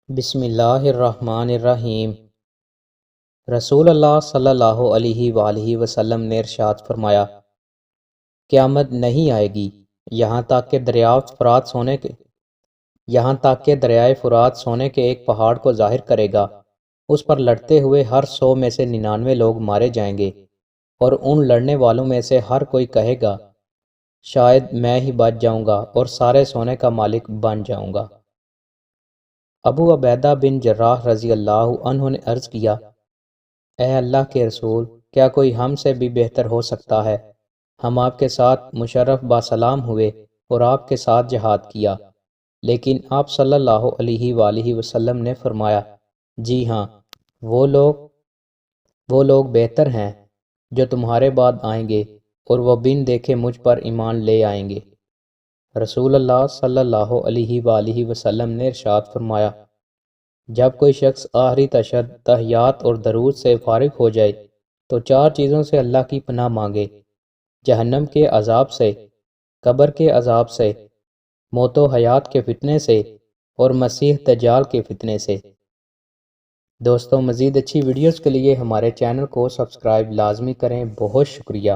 بسم اللہ الرحمن الرحیم۔ رسول اللہ صلی اللہ علیہ وآلہ وسلم نے ارشاد فرمایا، قیامت نہیں آئے گی یہاں تک کہ دریائے فرات سونے کے ایک پہاڑ کو ظاہر کرے گا۔ اس پر لڑتے ہوئے ہر 100 میں سے 99 لوگ مارے جائیں گے، اور ان لڑنے والوں میں سے ہر کوئی کہے گا شاید میں ہی بچ جاؤں گا اور سارے سونے کا مالک بن جاؤں گا۔ ابو عبیدہ بن جراح رضی اللہ عنہ نے عرض کیا، اے اللہ کے رسول، کیا کوئی ہم سے بھی بہتر ہو سکتا ہے؟ ہم آپ کے ساتھ مشرف باسلام ہوئے اور آپ کے ساتھ جہاد کیا، لیکن آپ صلی اللہ علیہ وآلہ وسلم نے فرمایا، جی ہاں، وہ لوگ بہتر ہیں جو تمہارے بعد آئیں گے، اور وہ بن دیکھے مجھ پر ایمان لے آئیں گے۔ رسول اللہ صلی اللہ علیہ وآلہ وسلم نے ارشاد فرمایا، جب کوئی شخص آخری تشہد، تحیات اور درود سے فارغ ہو جائے تو 4 چیزوں سے اللہ کی پناہ مانگے: جہنم کے عذاب سے، قبر کے عذاب سے، موت و حیات کے فتنے سے، اور مسیح دجال کے فتنے سے۔ دوستوں، مزید اچھی ویڈیوز کے لیے ہمارے چینل کو سبسکرائب لازمی کریں۔ بہت شکریہ۔